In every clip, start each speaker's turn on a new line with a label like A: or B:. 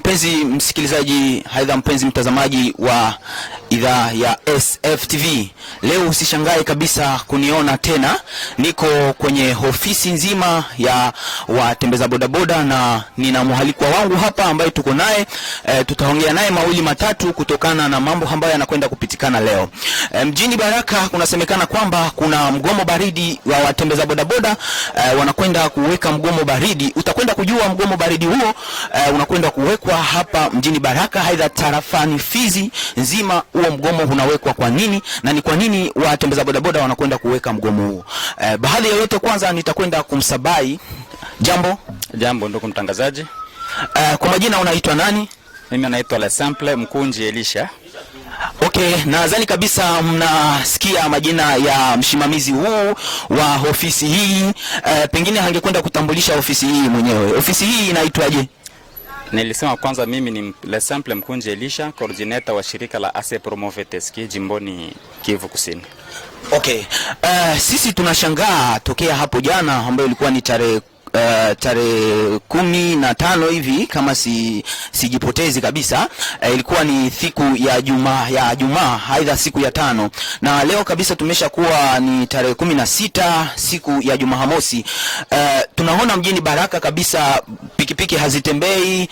A: Mpenzi msikilizaji, haidha mpenzi mtazamaji wa idhaa ya SFTV, leo usishangae kabisa kuniona tena. Niko kwenye ofisi nzima ya watembeza bodaboda na nina mwalikwa wangu hapa ambaye tuko naye. Tutaongea naye mawili matatu kutokana na mambo ambayo yanakwenda kupitikana leo. Mjini Baraka kunasemekana kwamba kuna mgomo baridi wa watembeza bodaboda, wanakwenda kuweka mgomo baridi. Utakwenda kujua mgomo baridi huo unakwenda kuwekwa hapa mjini Baraka, haidha tarafani Fizi nzima. Huo mgomo unawekwa kwa nini na ni kwa nini watembeza bodaboda wanakwenda kuweka mgomo huo? Baadhi ya yote, kwanza nitakwenda kumsabai. Jambo
B: ndugu mtangazaji.
A: Kwa majina unaitwa nani?
B: Mimi naitwa Le Simple Mkunji Elisha.
A: Okay, nadhani kabisa mnasikia majina ya msimamizi huu wa ofisi hii. Pengine hangekwenda kutambulisha ofisi hii mwenyewe. Ofisi hii inaitwaje?
B: Nilisema kwanza mimi ni Le Simple Mkunji Elisha, coordinator wa shirika la AC Promove Teski jimboni Kivu Kusini.
A: Okay. Sisi tunashangaa tokea hapo jana ambayo ilikuwa ni tarehe 15 hivi kama sijipotezi kabisa. Ilikuwa ni siku ya Jumaa, aidha siku ya 5, na leo kabisa tumeshakuwa ni tarehe 16 siku ya Jumamosi. Tunaona mjini Baraka kabisa pikipiki hazitembei,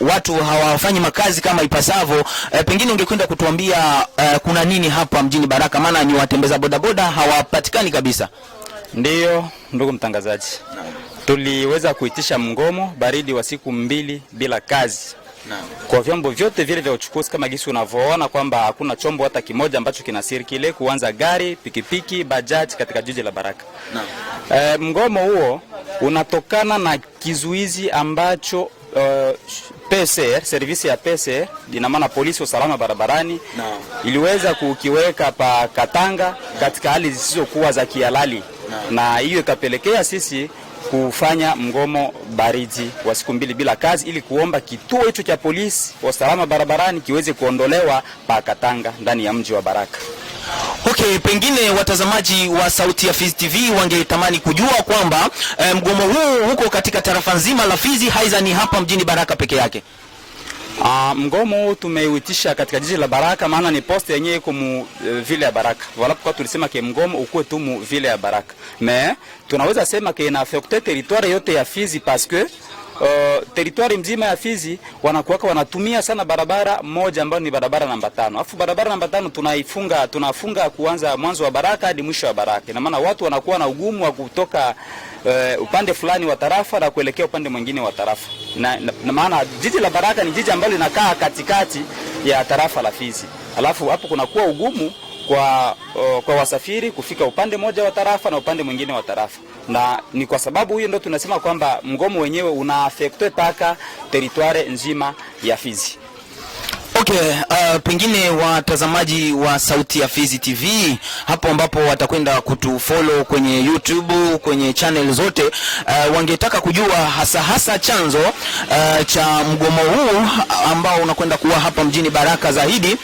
A: watu hawafanyi makazi kama ipasavyo. Pengine ungekwenda kutuambia kuna nini hapa mjini Baraka, maana ni watembeza bodaboda hawapatikani kabisa.
B: Ndiyo ndugu mtangazaji, tuliweza kuitisha mgomo baridi wa siku 2 bila kazi. Kwa vyombo vyote vile vya uchukuzi, kama gisi unavyoona kwamba hakuna chombo hata kimoja ambacho kinasirikile kuanza gari, pikipiki, bajaji katika jiji la Baraka. Mgomo huo unatokana na kizuizi ambacho PCR, servisi ya PCR, ina maana polisi usalama barabarani, iliweza kukiweka pa Katanga katika hali zisizokuwa za kihalali. Na hiyo ikapelekea sisi kufanya mgomo baridi wa siku 2 bila kazi, ili kuomba kituo hicho cha polisi wa usalama barabarani kiweze kuondolewa pa Katanga ndani ya mji wa Baraka.
A: Okay, pengine watazamaji wa Sauti ya Fizi TV wangetamani kujua kwamba mgomo huu huko katika tarafa nzima la Fizi, haiza ni hapa mjini Baraka peke yake?
B: Mgomo huu tumeuitisha katika jiji la Baraka, maana ni poste yenyewe iko mu vile ya Baraka. Wala kwa tulisema ke mgomo ukue tu mu vile ya Baraka. Mais tunaweza sema ke ina affecte territoire yote ya Fizi parce que territoire mzima ya Fizi wanatumia sana barabara moja ambayo ni barabara namba 5. Alafu barabara namba 5 tunafunga kuanza mwanzo wa Baraka hadi mwisho wa Baraka. Ina maana watu wanakuwa na ugumu wa kutoka upande fulani wa tarafa na kuelekea upande mwingine wa tarafa. Na maana jiji la Baraka ni jiji ambalo linakaa katikati ya tarafa la Fizi. Alafu hapo kunakuwa ugumu kwa wasafiri kufika upande moja wa tarafa na upande mwingine wa tarafa. Na ni kwa sababu hiyo ndio tunasema kwamba mgomo wenyewe una affecte paka territoire nzima ya Fizi.
A: Okay, pengine watazamaji wa Sauti ya Fizi TV hapo ambapo watakwenda kutufollow kwenye YouTube, kwenye channel zote, wangetaka kujua hasa chanzo cha mgomo huu ambao unakwenda kuwa hapa mjini Baraka zaidi,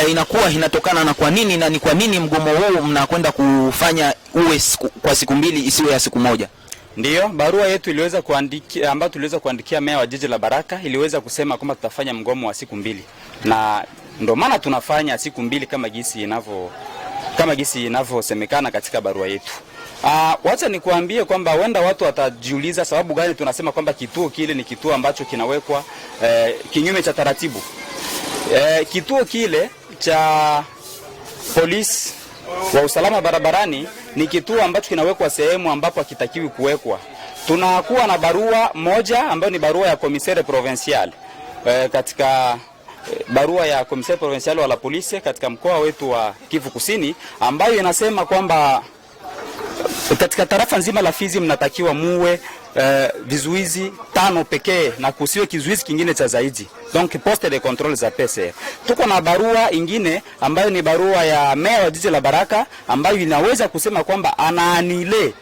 A: inakuwa inatokana na kwa nini, na ni kwa nini mgomo huu mnakwenda kufanya uwe kwa siku 2 isiwe ya siku moja?
B: Ndiyo, barua yetu iliweza kuandikia, ambayo tuliweza kuandikia meya wa jiji la Baraka, iliweza kusema kwamba tutafanya mgomo wa siku 2. Na ndio maana tunafanya siku 2 kama gisi inavyosemekana katika barua yetu. Wacha nikuambie kwamba wenda watu watajiuliza sababu gani tunasema kwamba kituo kile ni kituo ambacho kinawekwa kinyume cha taratibu. Kituo kile cha polisi wa usalama barabarani ni kituo ambacho kinawekwa sehemu ambapo hakitakiwi kuwekwa. Tunakuwa na barua moja ambayo ni barua ya commissaire provincial. Katika barua ya commissaire provincial wa la police katika mkoa wetu wa Kivu Kusini, ambayo inasema kwamba katika tarafa nzima la Fizi mnatakiwa muwe vizuizi 5 pekee na kusiwe kizuizi kingine cha zaidi. Donc poste de contrôle za PCR. Tuko na barua ingine ambayo ni barua ya meya wa jiji la Baraka ambayo inaweza kusema kwamba anaanile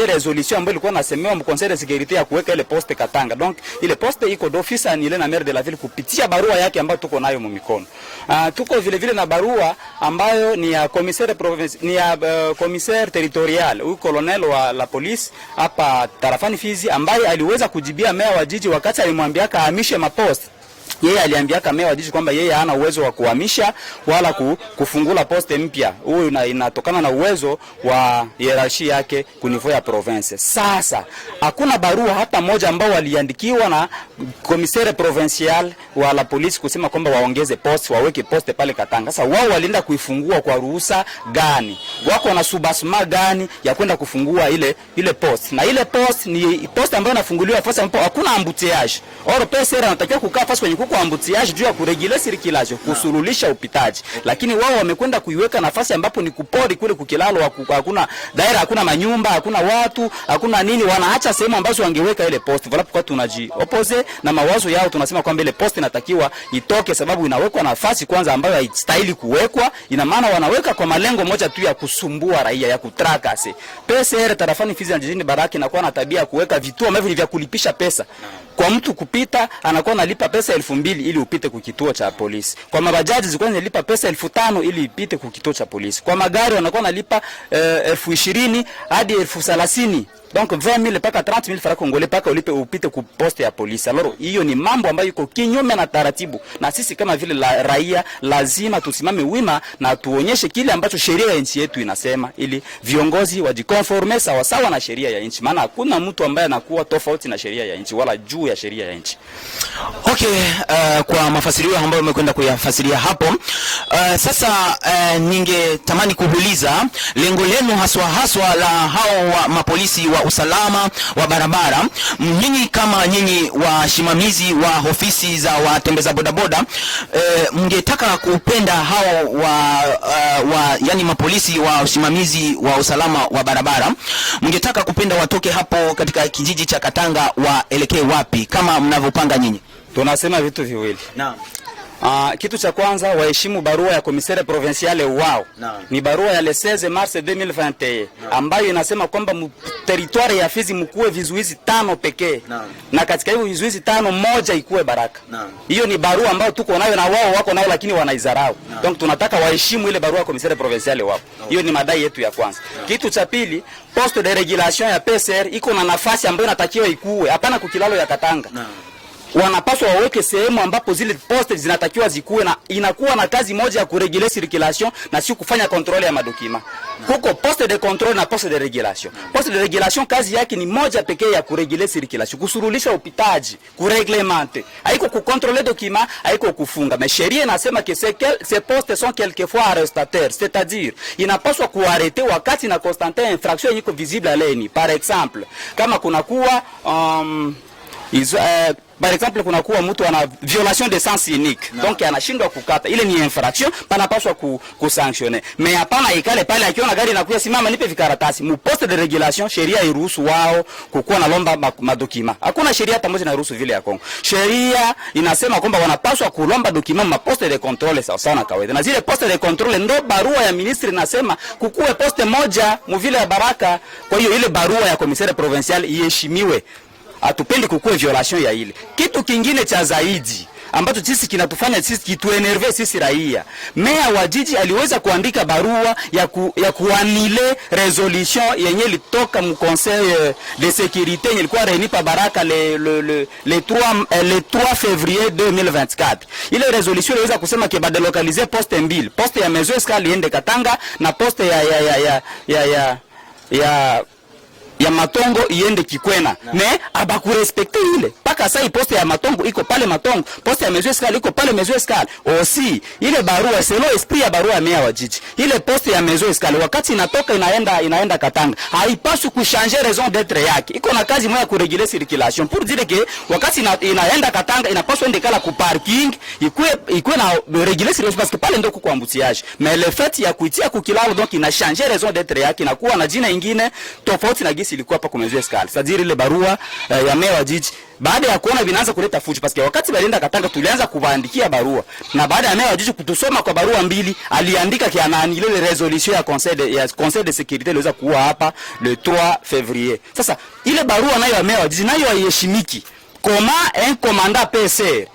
B: resolution ambayo ilikuwa nasemewa mu conseil de sécurité ya kuweka ile poste Katanga. Donc ile poste iko d'office anile na maire de la ville kupitia barua yake ambayo tuko nayo mu mikono. Tuko vile vile na barua ambayo ni ya commissaire provincial, ni ya commissaire territorial provincial, huyu colonel wa la polisi hapa tarafani Fizi, ambaye aliweza kujibia meya wa jiji wakati alimwambia kahamishe mapost. Yeye aliambiaka meya wa jiji kwamba yeye hana uwezo wa kuhamisha wala kufungula poste mpya. Huyu inatokana na uwezo wa hierarchia yake kunivyo ya province. Sasa hakuna barua hata moja ambao waliandikiwa na commissaire provincial wa la police kusema kwamba waongeze poste, waweke poste pale Katanga. Sasa wao walienda kuifungua kwa ruhusa gani? Wako na subasma gani ya kwenda kufungua ile poste? Na ile poste ni poste ambayo inafunguliwa fasi ambapo hakuna embouteillage. Oro PSR anatakiwa kukaa fasi kwenye kwa embouteillage juu ya kuregulate circulation, kusululisha upitaji. Lakini wao wamekwenda kuiweka nafasi ambapo ni kupori kule kukilalo, hakuna daira, hakuna manyumba, hakuna watu, hakuna nini, wanaacha sehemu ambazo wangeweka ile post. Voilà pourquoi tunaji opposé na mawazo yao, tunasema kwamba ile post inatakiwa itoke, sababu inawekwa nafasi kwanza ambayo haistahili kuwekwa. Ina maana wanaweka kwa malengo moja tu ya kusumbua raia, ya kutrakase. PSR tarafani Fizi na jijini Baraka inakuwa na tabia kuweka vituo ambavyo ni vya kulipisha pesa. Kwa mtu kupita anakuwa analipa pesa 2000 ili upite kwa kituo cha polisi. Kwa mabajaji zilikuwa zinalipa pesa 5000 ili ipite kwa kituo cha polisi. Kwa magari wanakuwa analipa 20000 hadi 30000. Donc 20000 mpaka 30000 francs congolais mpaka ulipe upite ku poste ya polisi. Alors hiyo ni mambo ambayo iko kinyume na taratibu, na sisi kama vile raia lazima tusimame wima na tuonyeshe kile ambacho sheria ya nchi yetu inasema, ili viongozi wajikonforme sawa sawa na sheria ya nchi, maana hakuna mtu ambaye anakuwa tofauti na sheria ya nchi wala juu ya sheria ya nchi.
A: Okay, kwa mafasirio ambayo umekwenda kuyafasiria hapo, sasa ningetamani kuuliza lengo lenu haswa la hao wa mapolisi wa usalama wa barabara. Nyinyi kama nyinyi wasimamizi wa ofisi za watembeza bodaboda, mngetaka kupenda hao yani mapolisi wa usimamizi wa usalama wa barabara, mngetaka kupenda watoke hapo katika kijiji cha Katanga waelekee wapi kama mnavyopanga nyinyi?
B: Tunasema vitu viwili.
A: Naam.
B: Kitu cha kwanza, waheshimu barua ya commissaire provincial wao. Ni barua ya le 16 mars 2021 ambayo inasema kwamba territoire ya Fizi mkuwe vizuizi 5 pekee. Na katika hivyo vizuizi 5 moja ikuwe Baraka. Hiyo ni barua ambayo tuko nayo na wao wako nayo, lakini wanaizarau. Donc tunataka waheshimu ile barua ya commissaire provincial wao. Hiyo ni madai yetu ya kwanza. Kitu cha pili, poste de régulation ya PSR iko na nafasi ambayo inatakiwa ikuwe, hapana kukilalo ya Katanga. Wanapaswa waweke sehemu ambapo zile poste zinatakiwa zikuwe, na inakuwa na kazi moja ya kuregulate circulation na si kufanya control ya madokima. Huko poste de control na poste de regulation. Poste de regulation kazi yake ni moja pekee ya kuregulate circulation, kusurulisha upitaji, kureglementer. Haiko kucontrôler document, haiko kufunga. Mais sheria inasema que ces postes sont quelquefois arrestateurs, c'est-à-dire inapaswa kuarete wakati na constater infraction iko visible à l'œil. Par exemple, kama kuna kuwa par exemple kuna kuwa mtu ana violation de sens unique, donc anashindwa kukata, ile ni infraction, panapaswa kusanctionner. Mais hapana ikale pale akiona gari inakuja simama nipe vikaratasi. Mu poste de régulation sheria iruhusu wao kukuwa na lomba madokima. Hakuna sheria hata moja inaruhusu vile ya Kongo. Sheria inasema kwamba wanapaswa kulomba dokima ma poste de contrôle sawa sawa na kawaida. Na zile poste de contrôle ndo barua ya ministri inasema kukuwe poste moja mu vile ya Baraka. Kwa hiyo ile barua ya commissaire provincial iheshimiwe. Hatupendi kukue violation ya ile. Kitu kingine cha zaidi ambacho sisi kinatufanya sisi kituenerve sisi raia, meya wa jiji aliweza kuandika barua ya kuanile resolution yenye litoka mu conseil de sécurité yenye ilikuwa réuni pa Baraka le 3 février 2024. Ile resolution iliweza kusema ke badelokalize poste mbili, poste ya Maison Escale iende Katanga na poste ya Matongo iende Kikwena. Me abakurespekte ile. Paka sasa poste ya Matongo iko pale Matongo, poste ya Maison Escale iko pale Maison Escale. Osi ile barua selon esprit ya barua ya meya wa jiji. Ile poste ya Maison Escale wakati inatoka inaenda Katanga, haipaswi kuchanger raison d'être yake. Iko na kazi moja kureguler circulation. Pour dire que wakati inaenda Katanga inapaswa ende kala ku parking, ikuwe na reguler circulation parce que pale ndo kuko embouteillage. Mais le fait ya kuitia kukilalo donc ina changer raison d'être yake, na kuwa na jina ingine tofauti na gisi ilikuwa hapa kwa Maison Escale. C'est-à-dire ile barua ya meya wa jiji baada ya kuona vinaanza kuleta fujo, parce que wakati balienda Katanga tulianza kuwaandikia barua, na baada ya meya wa jiji kutusoma kwa barua mbili aliandika kia nani ile resolution ya conseil de sécurité iliweza kuwa hapa le 3 février. Sasa ile barua nayo ya meya wa jiji nayo haiheshimiki. Comment un commandant PSR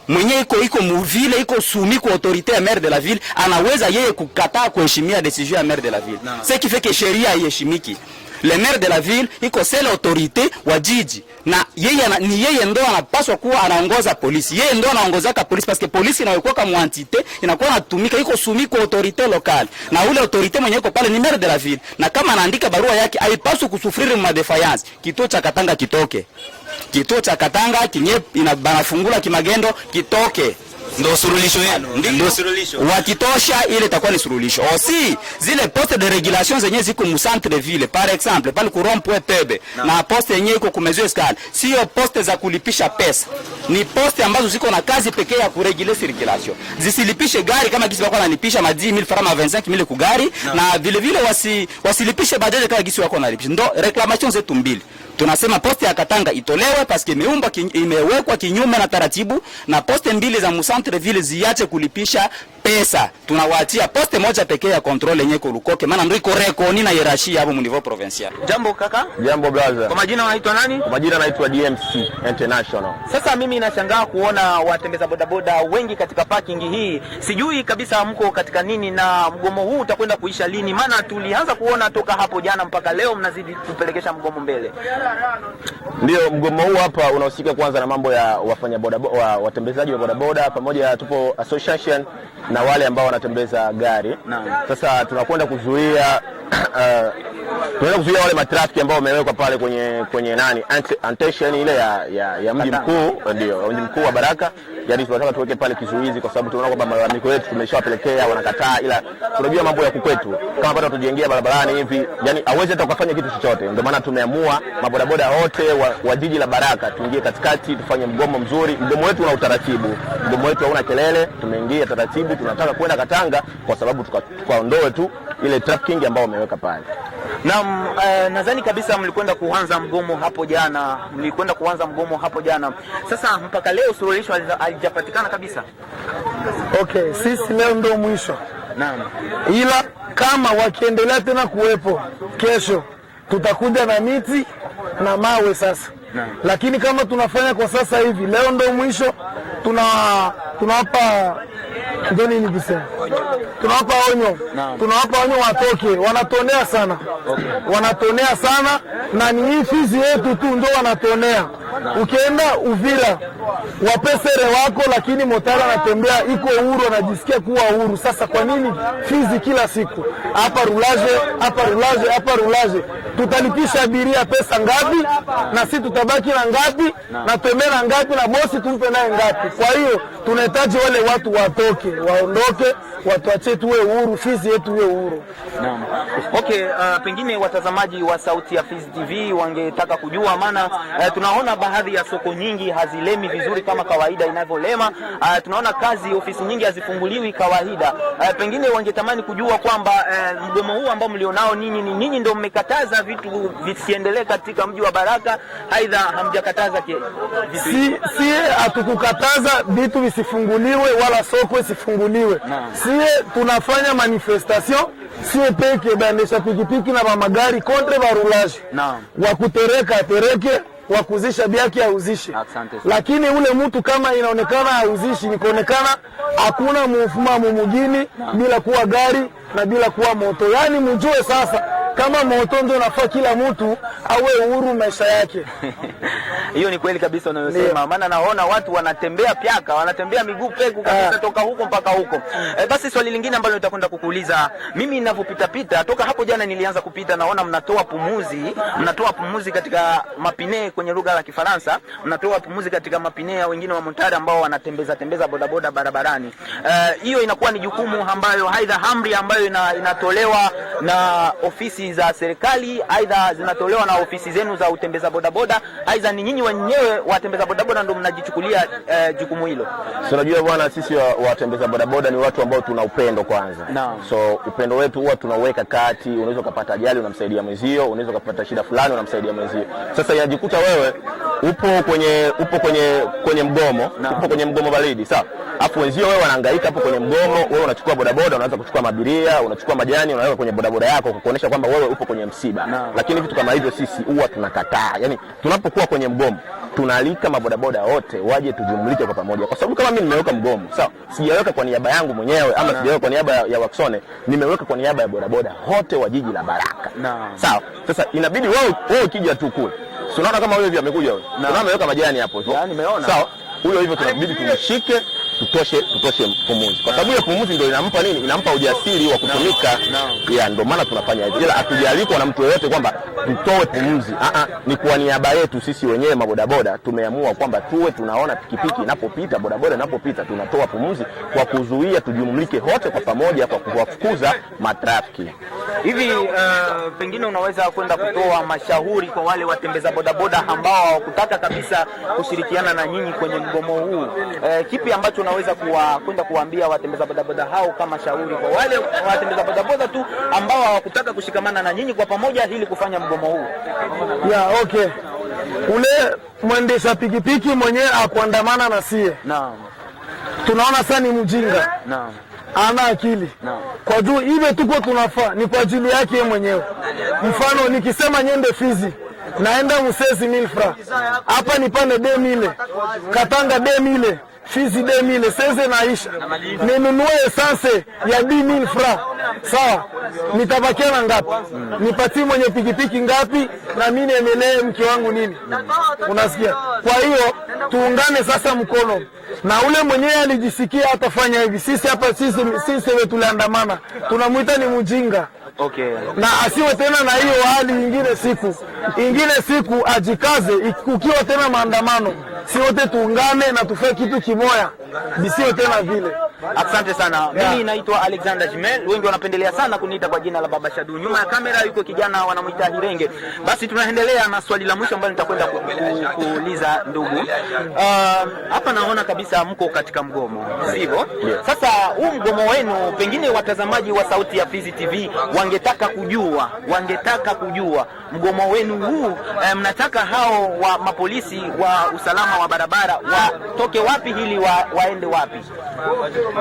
B: mwenye iko muvile iko soumis kwa autorité ya maire de la ville anaweza yeye kukataa kuheshimia decision ya maire de la ville. Ce qui fait que sheria haiheshimiki. Le maire de la ville iko seule autorité wa jiji na yeye ndo anapaswa kuwa anaongoza polisi. Yeye ndo anaongozaka polisi parce que polisi inakuwa kama entité inakuwa inatumika iko soumis kwa autorité locale. Na ule autorité mwenye iko pale ni maire de la ville. Na kama anaandika barua yake haipaswi kusufriri ma defiance. Kituo cha Katanga kitoke. Kituo cha Katanga kinye banafungula kimagendo kitoke.
A: Ndio surulisho yenu. Ndio surulisho.
B: Wakitosha ile itakuwa ni surulisho. Aussi zile poste de régulation zenye ziko mu centre de ville par exemple pale ku rond-point Pebe na poste yenye iko ku mesure escale. Sio poste za kulipisha pesa. Ni poste ambazo ziko na kazi pekee ya kureguler circulation. Zisilipishe gari kama gisi wako wanalipisha ma 10000 francs ma 25000 ku gari na vile vile wasilipishe baadaye kama gisi wako wanalipisha. Ndio reclamation zetu mbili. Tunasema poste ya Katanga itolewe paske imewekwa kinyume na taratibu na poste mbili za centre ville ziache kulipisha pesa. Tunawaachia poste moja pekee ya control yenye ko Lukoke maana ndio iko rekoni na hierarchia hapo mu niveau provincial.
C: Jambo kaka?
D: Jambo brother.
C: Kwa majina unaitwa nani?
D: Kwa majina naitwa DMC International.
C: Sasa mimi nashangaa kuona watembeza bodaboda wengi katika parking hii. Sijui kabisa mko katika nini na mgomo huu utakwenda kuisha lini? Maana tulianza kuona toka hapo jana mpaka leo mnazidi kupelekesha mgomo mbele.
D: Ndio, mgomo huu hapa unahusika kwanza na mambo ya wafanya bodaboda, watembezaji wa bodaboda pamoja, tupo association na wale ambao wanatembeza gari. Sasa tunakwenda kuzuia wale matrafiki ambao wamewekwa pale kwenye attention ile ya mji mkuu, ndio mji mkuu wa Baraka. Yaani tunataka tuweke pale kizuizi kwa sababu tunaona kwamba malalamiko yetu tumeshawapelekea, wanakataa, ila tunajua mambo ya kukwetu kama bado tujiingia barabarani hivi, yani hawezi hata kufanya kitu chochote. Ndio maana tumeamua mabodaboda wote wa jiji la Baraka tuingie katikati, tufanye mgomo mzuri. Mgomo wetu una utaratibu, mgomo wetu hauna kelele, tumeingia taratibu. Tunataka kwenda Katanga kwa sababu tukaondoe tu ile trafficking ambao wameweka pale.
C: Na nadhani kabisa mlikwenda kuanza mgomo hapo jana. Sasa mpaka leo suluhisho halijapatikana kabisa.
E: Okay, sisi leo ndio mwisho.
C: Naam.
E: Ila kama wakiendelea tena kuwepo, kesho tutakuja na miti na mawe sasa.
C: Naam.
E: Lakini kama tunafanya kwa sasa hivi, leo ndio mwisho, tunawapa ndio nini kisema? Tunawapa onyo. Tunawapa onyo watoke, wanatonea sana.
C: Okay.
E: Wanatonea sana na ni hii fizi yetu tu ndio wanatonea. Ukienda Uvira wapesere wako, lakini motara anatembea iko uhuru, anajisikia kuwa uhuru. Sasa kwa nini fizi kila siku hapa rulaje? Tutalipisha abiria pesa ngapi na sisi tutabaki na ngapi na tembea ngapi na bosi tumpe naye ngapi? Kwa hiyo tunahitaji wale watu watoke, waondoke, watuache tuwe uhuru, fizi yetu iwe uhuru.
C: Naam. Okay, pengine watazamaji wa Sauti ya Fizi TV wangetaka kujua, maana tunaona baadhi ya soko nyingi hazilemi vizuri kama kawaida inavyolema. Tunaona ofisi nyingi hazifunguliwi kawaida. Pengine wangetamani kujua kwamba mgomo huu ambao mlionao ninyi ndio mmekataza vitu visiendelee katika mji wa Baraka, aidha hamjakataza vitu hivi?
E: Si hatukukataza vitu visifunguliwe wala soko isifunguliwe. Sie tunafanya manifestation, sie peke baendesha pikipiki na magari contre barulaje. Wakutereka tereke, wakuzisha biaki auzishe. Lakini ule mtu kama inaonekana auzishi, nikaonekana hakuna mfumo mumugini bila kuwa gari na bila kuwa moto. Yani mjue sasa kama moto ndio nafaa kila mtu awe uhuru maisha yake.
C: Hiyo ni kweli kabisa unayosema, maana naona watu wanatembea piaka, wanatembea miguu peku kabisa toka huko mpaka huko. Basi swali lingine ambalo nitakwenda kukuuliza, mimi ninapopita toka hapo jana nilianza kupita, naona mnatoa pumuzi katika mapine kwenye lugha la Kifaransa, mnatoa pumuzi katika mapine ya wengine wa montari ambao wanatembeza bodaboda barabarani. Hiyo inakuwa ni jukumu ambayo aidha amri ambayo inatolewa na ofisi za serikali, aidha zinatolewa na ofisi zenu za utembeza bodaboda, aidha ni nyinyi wenyewe watembeza bodaboda ndio mnajichukulia jukumu hilo?
D: So unajua bwana, sisi watembeza bodaboda ni watu ambao tuna upendo kwanza. So upendo wetu huwa tunaweka kati. Unaweza kupata ajali unamsaidia mwenzio, unaweza kupata shida fulani unamsaidia mwenzio. Sasa inajikuta wewe upo kwenye mgomo, upo kwenye mgomo baridi, sawa? Afu wenzio wewe wanahangaika hapo kwenye mgomo, wewe unachukua bodaboda, unaanza kuchukua mabiria, unachukua majani, unaweka kwenye bodaboda bodaboda yako kukuonesha kwamba wewe upo kwenye msiba. Lakini vitu kama hivyo sisi huwa tunakataa. Yani tunapokuwa kwenye mgomo tunaalika mabodaboda wote waje tujumlike kwa pamoja, kwa sababu kama mimi nimeweka mgomo, sawa, sijaweka kwa niaba yangu mwenyewe ama sijaweka kwa niaba ya Waksone, nimeweka kwa niaba ya bodaboda wote wa jiji la Baraka. Sawa, sasa inabidi wewe ukija tu kule, unaona kama wewe amekuja wewe, unaona ameweka majani hapo,
C: nimeona.
D: Sawa, huyo hivyo tunabidi tumshike tutoshe pumuzi, kwa sababu ile pumuzi ndio inampa nini, inampa ujasiri wa kutumika. Ndio maana tunafanya hivyo, ila hatujalikwa na mtu yeyote kwamba tutoe pumuzi. Ni kwa niaba yetu sisi wenyewe mabodaboda tumeamua kwamba tuwe tunaona pikipiki inapopita, bodaboda inapopita, tunatoa pumuzi kwa kuzuia tujumlike wote kwa pamoja kwa kuwafukuza matrafiki.
C: Hivi pengine unaweza kwenda kutoa mashauri kwa wale watembeza bodaboda ambao hawakutaka kabisa kushirikiana na nyinyi kwenye mgomo huu? Kipi ambacho unaweza kwenda kuambia watembeza bodaboda hao kama shauri kwa wale watembeza bodaboda tu ambao hawakutaka kushikamana na nyinyi kwa pamoja ili kufanya mgomo huu?
E: Okay. Ule mwendesha pikipiki mwenyewe akuandamana na sie. Tunaona sasa ni mjinga. Ana akili. Kwa juu ile tuko tunafaa ni kwa ajili yake yeye mwenyewe. Mfano nikisema nyende Fizi, naenda Musezi 1000 francs. Hapa nipande 2000. Katanga 2000. Fizi 2000, seze naisha. Ninunue essence ya 10000 francs. Sawa, nitabakia na ngapi? Nipatie mwenye pikipiki ngapi na mimi niemelee mke wangu nini? Unasikia? Kwa hiyo tuungane sasa mkono. Na ule mwenyewe alijisikia atafanya hivi. Sisi hapa sisi wewe tuliandamana. Tunamuita ni mjinga. Na asiwe tena na hiyo hali ingine siku ajikaze, ukiwa tena maandamano si wote tuungane na tufanye kitu kimoya, bisiwe tena vile.
C: Asante sana. Mimi naitwa Alexander Jimel, wengi wanapendelea sana kuniita kwa jina la Baba Shadu. Nyuma ya kamera yuko kijana wanamuita Hirenge. Basi tunaendelea na swali la mwisho ambalo nitakwenda kuuliza ndugu. Hapa naona kabisa mko katika mgomo, sivyo? Sasa huu mgomo wenu, pengine watazamaji wa Sauti ya Fizi TV wangetaka kujua mgomo wenu huu, mnataka hao wa mapolisi wa usalama wa barabara watoke wapi ili waende wapi?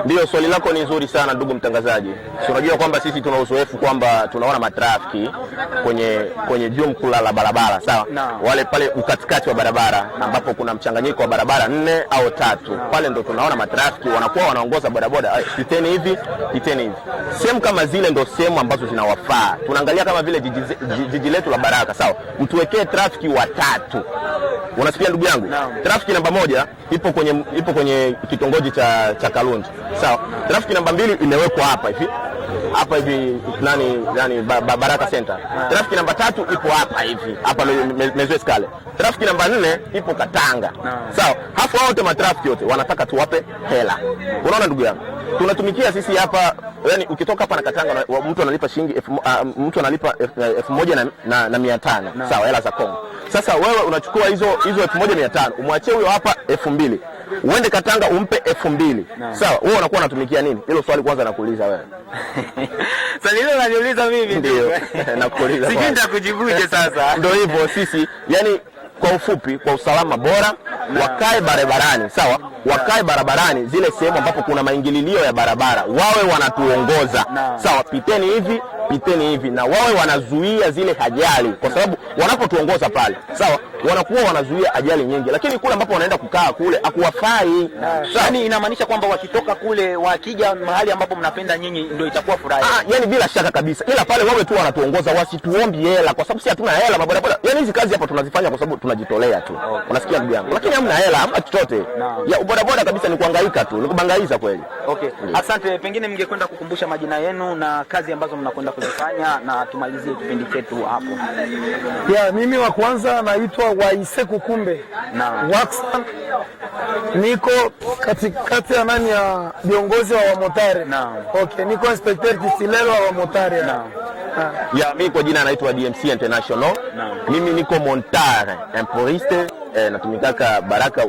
D: Ndio, swali lako ni nzuri sana ndugu mtangazaji. Unajua kwamba sisi tuna uzoefu kwamba tunaona matrafiki kwenye jumla la barabara, sawa? Wale pale ukatikati wa barabara ambapo kuna mchanganyiko wa barabara 4 au 3. Pale ndo tunaona matrafiki wanakuwa wanaongoza bodaboda, piteni hivi. Sehemu kama zile ndo sehemu ambazo zinawafaa. Tunaangalia kama vile jiji letu la Baraka, sawa? Mtuwekee trafiki watatu. Unasikia ndugu yangu? Trafiki namba 1 ipo kwenye kitongoji cha Kalunji. Sawa. Trafiki namba 2 imewekwa hapa hivi nani Baraka Center. Trafiki namba 3 ipo hapa Mezwe Skale. Trafiki namba 4 ipo Katanga. Sawa. Hapo wote matrafiki wote wanataka tuwape hela. Unaona ndugu yangu? Tunatumikia sisi hapa, yani ukitoka hapa na Katanga mtu analipa shilingi 1500. Sawa, hela za Kongo. Sasa wewe unachukua hizo 1500, umwachie huyo hapa 2000. Uende Katanga umpe 2000. Sawa, wewe unakuwa unatumikia nini? Hilo swali kwanza nakuuliza wewe.
C: Swali hilo unaniuliza mimi?
D: Ndio. Nakuuliza.
C: Sikinda kujibuje sasa.
D: Ndio hivyo sisi, yani kwa ufupi, kwa usalama bora wakae barabarani, sawa? Wakae barabarani zile sehemu ambapo kuna maingililio ya barabara, wawe wanatuongoza. Sawa, piteni hivi na wawe wanazuia zile ajali, kwa sababu wanapotuongoza pale, sawa, wanakuwa wanazuia ajali nyingi, lakini kule ambapo wanaenda kukaa kule hakuwafai.
C: Yani inamaanisha kwamba wakitoka kule wakija mahali ambapo mnapenda nyinyi ndio itakuwa furaha.
D: Yani bila shaka kabisa, ila pale wawe tu wanatuongoza, wasituombi hela, kwa sababu sisi hatuna hela mabodaboda. Yani hizi kazi hapa tunazifanya kwa sababu tunajitolea tu. Unasikia ndugu yangu? Lakini hamna hela, hamna chochote. Ya bodaboda kabisa ni kuhangaika tu, ni kubangaiza kweli.
C: Asante, pengine mngekwenda kukumbusha majina yenu na kazi ambazo mnakwenda kuzifanya na tumalizie kipindi chetu hapo.
E: Mimi wa kwanza naitwa Waise Kukumbe. Waxan. Niko katikati ya viongozi wa motari. Niko inspector Kisilelo wa motari.
D: Mimi kwa jina naitwa DMC International. Mimi niko montare, imporiste, natumikaka Baraka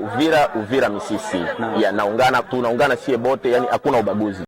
D: Uvira Misisi. Tunaungana sie bote, yani hakuna ubaguzi.